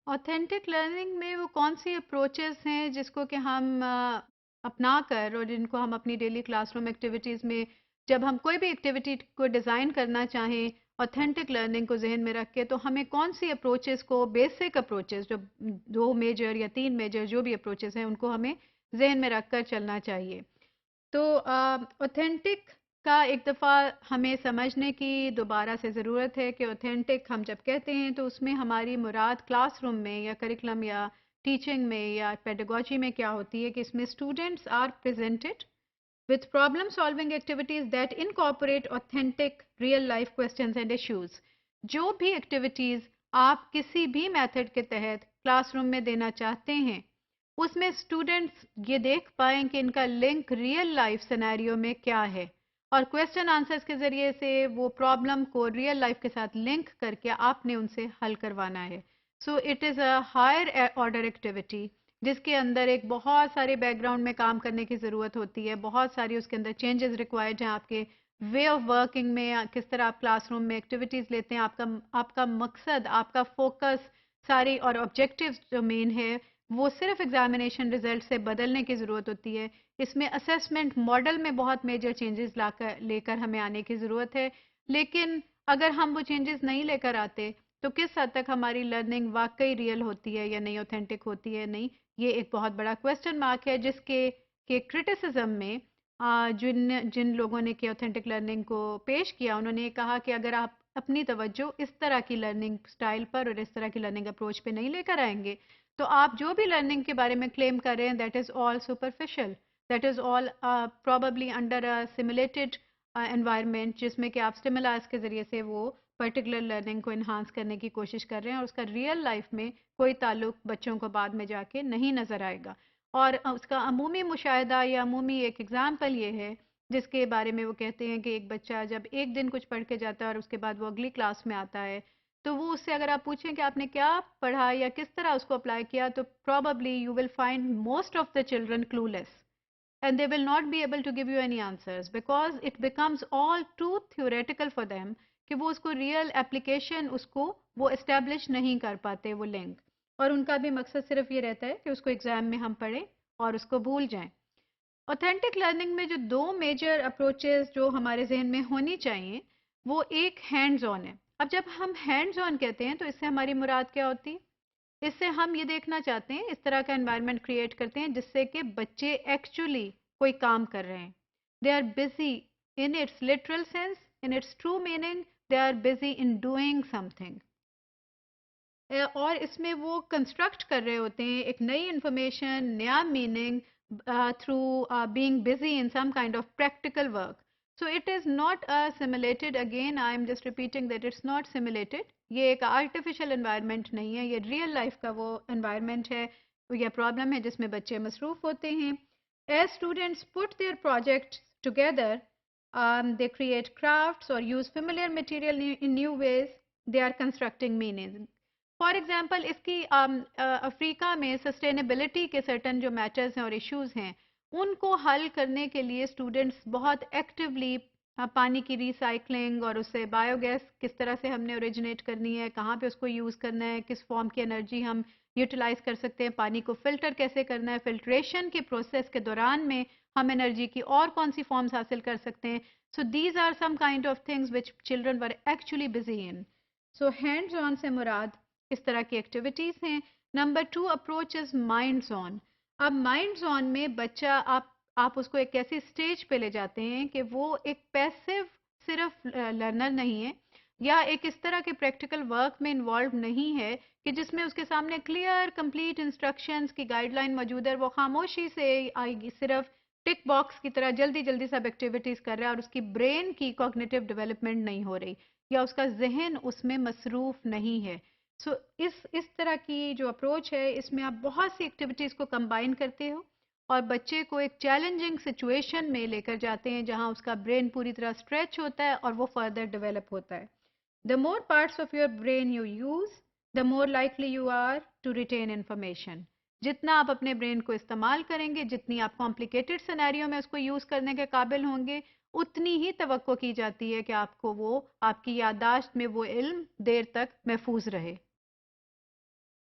Authentic learning में वो कौन सी अप्रोचेस हैं जिसको कि हम अपना कर और जिनको हम अपनी डेली क्लासरूम एक्टिविटीज़ में जब हम कोई भी एक्टिविटी को डिज़ाइन करना चाहें ऑथेंटिक लर्निंग को जहन में रख के, तो हमें कौन सी अप्रोचेस को, बेसिक अप्रोचेस जो दो मेजर या तीन मेजर जो भी अप्रोचेस हैं उनको हमें जहन में रख कर चलना चाहिए। तो ऑथेंटिक का एक दफ़ा हमें समझने की दोबारा से ज़रूरत है कि ऑथेंटिक हम जब कहते हैं तो उसमें हमारी मुराद क्लासरूम में या करिकुलम या टीचिंग में या पेडागोजी में क्या होती है कि इसमें students are presented with problem solving activities that incorporate authentic real life questions and issues। जो भी एक्टिविटीज आप किसी भी मेथड के तहत क्लासरूम में देना चाहते हैं उसमें स्टूडेंट्स ये देख पाएं कि इनका लिंक रियल लाइफ सिनेरियो में क्या है और क्वेश्चन आंसर्स के जरिए से वो प्रॉब्लम को रियल लाइफ के साथ लिंक करके आपने उनसे हल करवाना है। So it is a higher order activity जिसके अंदर एक बहुत सारे बैकग्राउंड में काम करने की ज़रूरत होती है, बहुत सारी उसके अंदर चेंजेस रिक्वायर्ड हैं आपके वे ऑफ वर्किंग में, किस तरह आप क्लासरूम में एक्टिविटीज़ लेते हैं, आपका आपका मकसद, आपका फोकस सारी और ऑब्जेक्टिव्स जो मेन है वो सिर्फ एग्जामिनेशन रिजल्ट से बदलने की ज़रूरत होती है। इसमें असेसमेंट मॉडल में बहुत मेजर चेंजेस लाकर लेकर हमें आने की ज़रूरत है, लेकिन अगर हम वो चेंजेस नहीं लेकर आते तो किस हद तक हमारी लर्निंग वाकई रियल होती है या नहीं, ऑथेंटिक होती है नहीं, ये एक बहुत बड़ा क्वेश्चन मार्क है जिसके के क्रिटिसिज्म में जिन जिन लोगों ने कि ऑथेंटिक लर्निंग को पेश किया उन्होंने ये कहा कि अगर आप अपनी तवज्जो इस तरह की लर्निंग स्टाइल पर और इस तरह की लर्निंग अप्रोच पे नहीं लेकर आएंगे तो आप जो भी लर्निंग के बारे में क्लेम कर रहे हैं that is all superficial, that is all probably under a simulated environment जिसमें कि आप स्टिमुलस के ज़रिए से वो पर्टिकुलर लर्निंग को इन्हांस करने की कोशिश कर रहे हैं और उसका रियल लाइफ में कोई ताल्लुक बच्चों को बाद में जाके नहीं नज़र आएगा। और उसका अमूमी मुशाहिदा या अमूमी एक एग्जाम्पल ये है जिसके बारे में वो कहते हैं कि एक बच्चा जब एक दिन कुछ पढ़ के जाता है और उसके बाद वो अगली क्लास में आता है तो वो उससे अगर आप पूछें कि आपने क्या पढ़ा या किस तरह उसको अप्लाई किया तो probably you will find most of the children clueless and they will not be able to give you any answers because it becomes all too theoretical for them कि वो उसको रियल एप्लीकेशन उसको वो establish नहीं कर पाते वो link, और उनका भी मकसद सिर्फ ये रहता है कि उसको एग्जाम में हम पढ़ें और उसको भूल जाएं। ऑथेंटिक लर्निंग में जो दो मेजर अप्रोचेस जो हमारे जहन में होनी चाहिए वो एक हैंड्स ऑन है। अब जब हम हैंड्स ऑन कहते हैं तो इससे हमारी मुराद क्या होती है? इससे हम ये देखना चाहते हैं इस तरह का एनवायरनमेंट क्रिएट करते हैं जिससे कि बच्चे एक्चुअली कोई काम कर रहे हैं, they are busy in its literal sense, in its true meaning, they are busy in doing something, और इसमें वो कंस्ट्रक्ट कर रहे होते हैं एक नई इंफॉर्मेशन, नया meaning through being busy in some kind of practical work. So it is not simulated, again I am just repeating that it's not simulated, ये एक आर्टिफिशियल एनवायरनमेंट नहीं है, ये रियल लाइफ का वो एनवायरनमेंट है या प्रॉब्लम है जिसमें बच्चे मसरूफ होते हैं। As students put their project together, they create crafts or use familiar material in new ways, they are constructing meaning। For example इसकी अफ्रीका में सस्टेनेबिलिटी के सर्टन जो मैटर्स हैं और इश्यूज हैं उनको हल करने के लिए स्टूडेंट्स बहुत एक्टिवली पानी की रिसाइकलिंग और उससे बायोगैस किस तरह से हमने ओरिजिनेट करनी है, कहाँ पे उसको यूज़ करना है, किस फॉर्म की एनर्जी हम यूटिलाइज कर सकते हैं, पानी को फिल्टर कैसे करना है, फिल्ट्रेशन के प्रोसेस के दौरान में हम एनर्जी की और कौन सी फॉर्म्स हासिल कर सकते हैं। So these are some kind of things which children were actually busy in. So hands on से मुराद इस तरह की एक्टिविटीज हैं। Number two approach is minds on. अब माइंड्स ऑन में बच्चा आप उसको एक ऐसी स्टेज पे ले जाते हैं कि वो एक पैसिव सिर्फ लर्नर नहीं है या एक इस तरह के प्रैक्टिकल वर्क में इन्वॉल्व नहीं है कि जिसमें उसके सामने क्लियर कंप्लीट इंस्ट्रक्शंस की गाइडलाइन मौजूद है, वो खामोशी से आएगी सिर्फ टिक बॉक्स की तरह जल्दी जल्दी सब एक्टिविटीज कर रहा है और उसकी ब्रेन की कॉग्निटिव डेवलपमेंट नहीं हो रही या उसका जहन उसमें मसरूफ नहीं है। सो इस तरह की जो अप्रोच है इसमें आप बहुत सी एक्टिविटीज़ को कंबाइन करते हो और बच्चे को एक चैलेंजिंग सिचुएशन में लेकर जाते हैं जहां उसका ब्रेन पूरी तरह स्ट्रेच होता है और वो फर्दर डेवलप होता है। The more parts of your brain you use the more likely you are to retain information. जितना आप अपने ब्रेन को इस्तेमाल करेंगे, जितनी आप कॉम्प्लिकेटेड सिनेरियो में उसको यूज़ करने के काबिल होंगे, उतनी ही तवक्को की जाती है कि आपको वो आपकी याददाश्त में वो इल्म देर तक महफूज रहे।